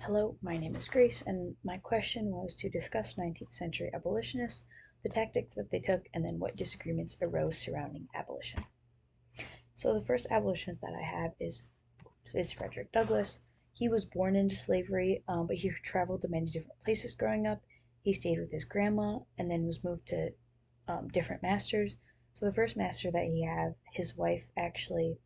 Hello, my name is Grace, and my question was to discuss 19th century abolitionists, the tactics that they took, and then what disagreements arose surrounding abolition. So the first abolitionist that I have is Frederick Douglass. He was born into slavery, but he traveled to many different places growing up. He stayed with his grandma and then was moved to different masters. So the first master that he had, his wife actually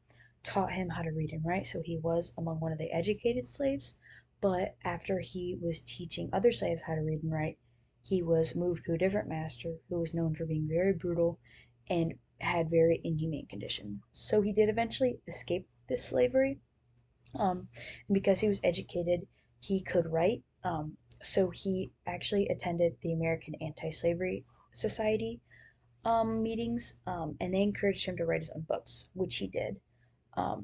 taught him how to read and write, so he was among one of the educated slaves. But after he was teaching other slaves how to read and write, he was moved to a different master who was known for being very brutal and had very inhumane conditions. So he did eventually escape this slavery, and because he was educated, he could write. So he actually attended the American Anti-Slavery Society meetings, and they encouraged him to write his own books, which he did.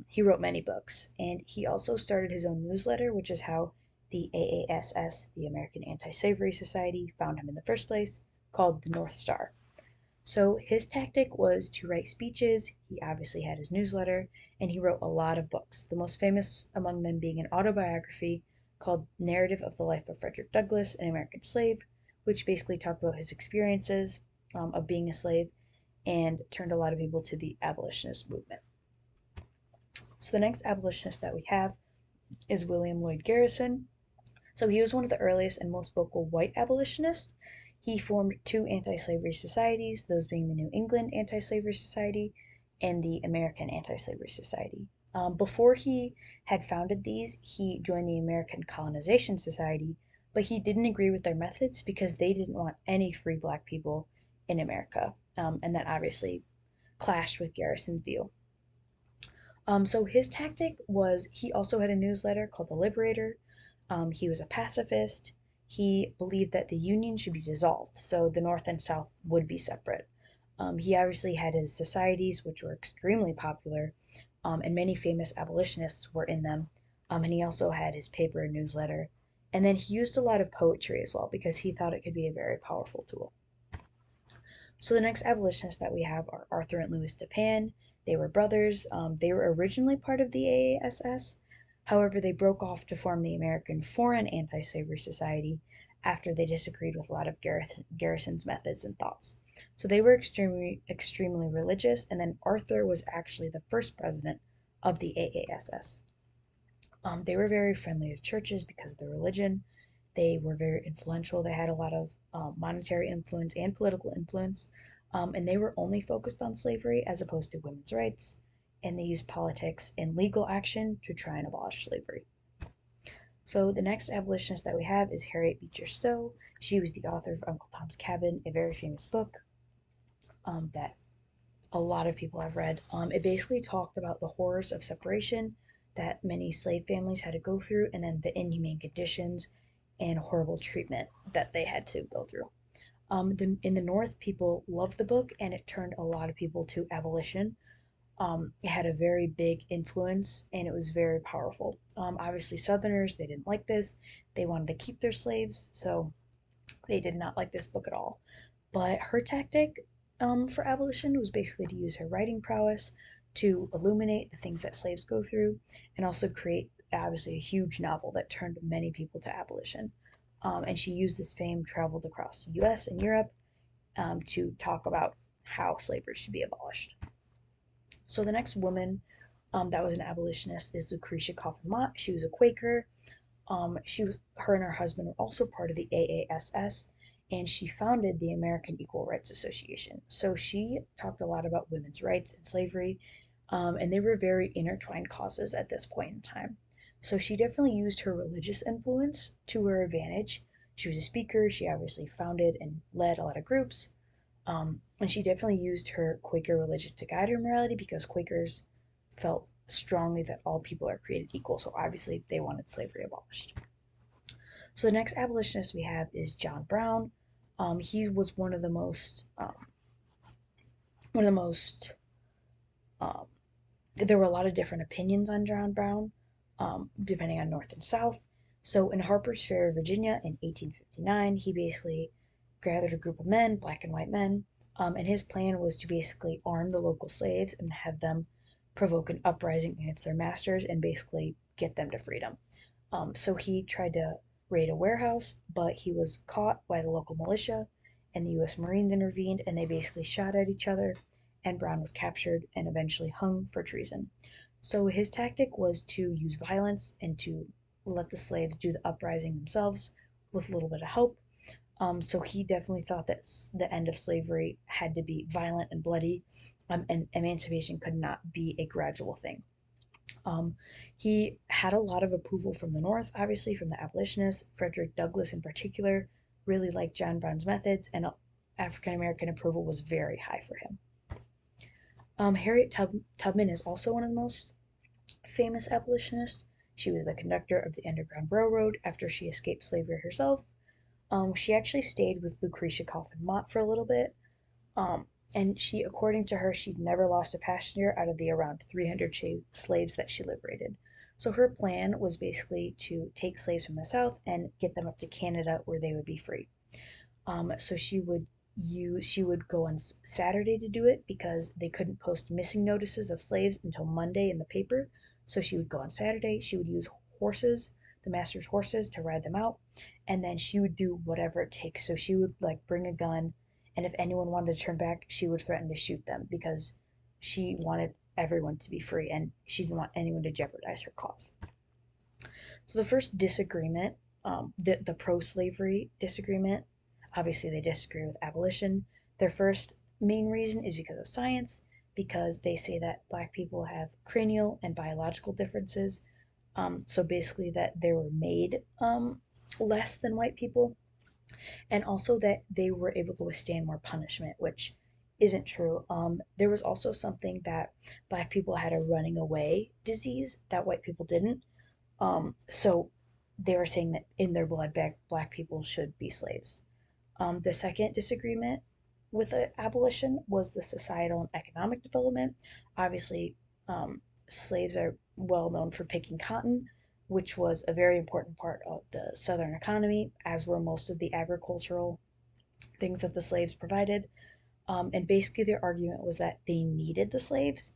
He wrote many books, and he also started his own newsletter, which is how the AASS, the American Anti-Slavery Society, found him in the first place, called the North Star. So his tactic was to write speeches. He obviously had his newsletter, and he wrote a lot of books, the most famous among them being an autobiography called Narrative of the Life of Frederick Douglass, an American Slave, which basically talked about his experiences of being a slave and turned a lot of people to the abolitionist movement. So the next abolitionist that we have is William Lloyd Garrison. So he was one of the earliest and most vocal white abolitionists. He formed two anti-slavery societies, those being the New England Anti-Slavery Society and the American Anti-Slavery Society. Before he had founded these, he joined the American Colonization Society, but he didn't agree with their methods because they didn't want any free black people in America, and that obviously clashed with Garrison's view. So his tactic was he also had a newsletter called The Liberator. He was a pacifist. He believed that the Union should be dissolved, so the North and South would be separate. He obviously had his societies, which were extremely popular, and many famous abolitionists were in them. And he also had his paper and newsletter. And then he used a lot of poetry as well because he thought it could be a very powerful tool. So the next abolitionists that we have are Arthur and Louis Depan. They were brothers. They were originally part of the AASS. However, they broke off to form the American Foreign Anti-Slavery Society after they disagreed with a lot of Garrison's methods and thoughts. So they were extremely religious, and then Arthur was actually the first president of the AASS. They were very friendly to churches because of their religion. They were very influential. They had a lot of monetary influence and political influence, and they were only focused on slavery as opposed to women's rights. And they used politics and legal action to try and abolish slavery. So the next abolitionist that we have is Harriet Beecher Stowe. She was the author of Uncle Tom's Cabin, a very famous book that a lot of people have read. It basically talked about the horrors of separation that many slave families had to go through, and then the inhumane conditions and horrible treatment that they had to go through. In the North, people loved the book, and it turned a lot of people to abolition. It had a very big influence, and it was very powerful. Obviously, Southerners, they didn't like this. They wanted to keep their slaves, so they did not like this book at all. But her tactic for abolition was basically to use her writing prowess to illuminate the things that slaves go through and also create, obviously, a huge novel that turned many people to abolition. And she used this fame, traveled across the US and Europe to talk about how slavery should be abolished. So the next woman that was an abolitionist is Lucretia Coffin Mott. She was a Quaker. Her and her husband were also part of the AASS, and she founded the American Equal Rights Association. So she talked a lot about women's rights and slavery, and they were very intertwined causes at this point in time. So she definitely used her religious influence to her advantage. She was a speaker. She obviously founded and led a lot of groups. And she definitely used her Quaker religion to guide her morality because Quakers felt strongly that all people are created equal. So obviously they wanted slavery abolished. So the next abolitionist we have is John Brown. He was one of the most. Um, there were a lot of different opinions on John Brown, depending on North and South. So in Harper's Ferry, Virginia, in 1859, he basically gathered a group of men, black and white men, and his plan was to basically arm the local slaves and have them provoke an uprising against their masters and basically get them to freedom. So he tried to raid a warehouse, but he was caught by the local militia, and the U.S. Marines intervened, and they basically shot at each other, and Brown was captured and eventually hung for treason. So his tactic was to use violence and to let the slaves do the uprising themselves with a little bit of help. So he definitely thought that the end of slavery had to be violent and bloody, and emancipation could not be a gradual thing. Um, he had a lot of approval from the North, obviously, from the abolitionists. Frederick Douglass, in particular, really liked John Brown's methods, and African American approval was very high for him. Harriet Tubman is also one of the most famous abolitionists. She was the conductor of the Underground Railroad after she escaped slavery herself. She actually stayed with Lucretia Coffin Mott for a little bit, um, and she, according to her, she'd never lost a passenger out of the around 300 slaves that she liberated. So her plan was basically to take slaves from the South and get them up to Canada where they would be free. So she would go on Saturday to do it because they couldn't post missing notices of slaves until Monday in the paper. So she would go on Saturday. She would use horses, the master's horses, to ride them out, and then she would do whatever it takes. So she would like bring a gun, and if anyone wanted to turn back, she would threaten to shoot them because she wanted everyone to be free and she didn't want anyone to jeopardize her cause. So the first disagreement, the pro-slavery disagreement, obviously they disagree with abolition. Their first main reason is because of science, because they say that black people have cranial and biological differences. So basically that they were made less than white people, and also that they were able to withstand more punishment, which isn't true. There was also something that black people had a running away disease that white people didn't. So they were saying that in their blood, black people should be slaves. The second disagreement with the abolition was the societal and economic development. Obviously, slaves are well known for picking cotton, which was a very important part of the Southern economy, as were most of the agricultural things that the slaves provided. And basically, their argument was that they needed the slaves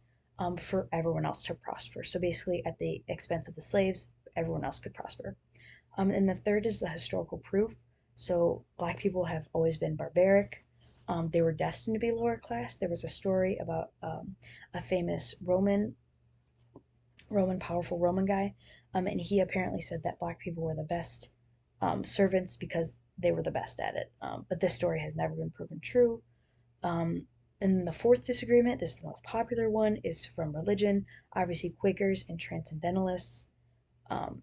for everyone else to prosper. So basically, at the expense of the slaves, everyone else could prosper. And the third is the historical proof. So black people have always been barbaric. They were destined to be lower class. There was a story about a famous powerful Roman guy, and he apparently said that black people were the best servants because they were the best at it. But this story has never been proven true. Um, and the fourth disagreement, this is the most popular one, is from religion. Obviously, Quakers and Transcendentalists um,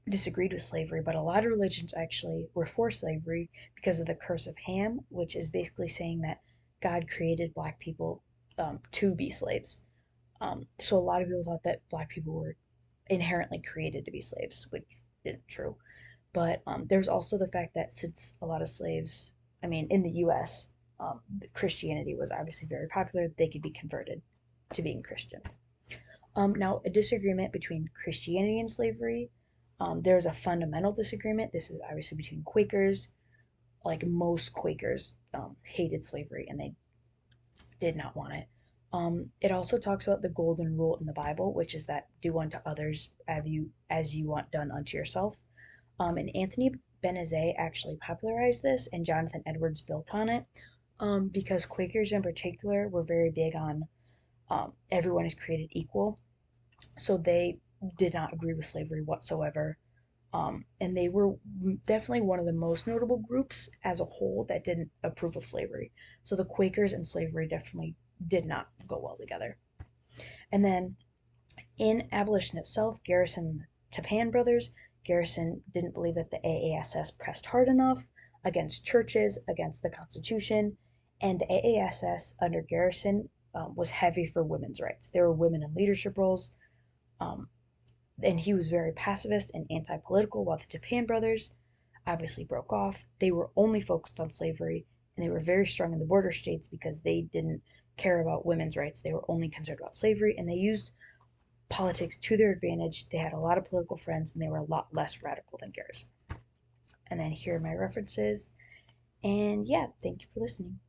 disagreed with slavery, but a lot of religions actually were for slavery because of the curse of Ham, which is basically saying that God created black people to be slaves. So a lot of people thought that black people were inherently created to be slaves, which isn't true. But there's also the fact that since a lot of slaves, I mean, in the U.S., Christianity was obviously very popular, they could be converted to being Christian. Now, a disagreement between Christianity and slavery. There's a fundamental disagreement. This is obviously between Quakers. Like most Quakers hated slavery and they did not want it. It also talks about the golden rule in the Bible, which is that do unto others as you want done unto yourself. And Anthony Benezet actually popularized this, and Jonathan Edwards built on it because Quakers in particular were very big on everyone is created equal. So they did not agree with slavery whatsoever. And they were definitely one of the most notable groups as a whole that didn't approve of slavery. So the Quakers and slavery definitely did not go well together. And then in abolition itself, Garrison and the Tappan brothers, Garrison didn't believe that the AASS pressed hard enough against churches, against the Constitution, and the AASS under Garrison was heavy for women's rights. There were women in leadership roles, um, and he was very pacifist and anti-political, while the Tappan brothers obviously broke off. They were only focused on slavery, and they were very strong in the border states because they didn't care about women's rights. They were only concerned about slavery, and they used politics to their advantage. They had a lot of political friends, and they were a lot less radical than Garrison. And then here are my references. And yeah, thank you for listening.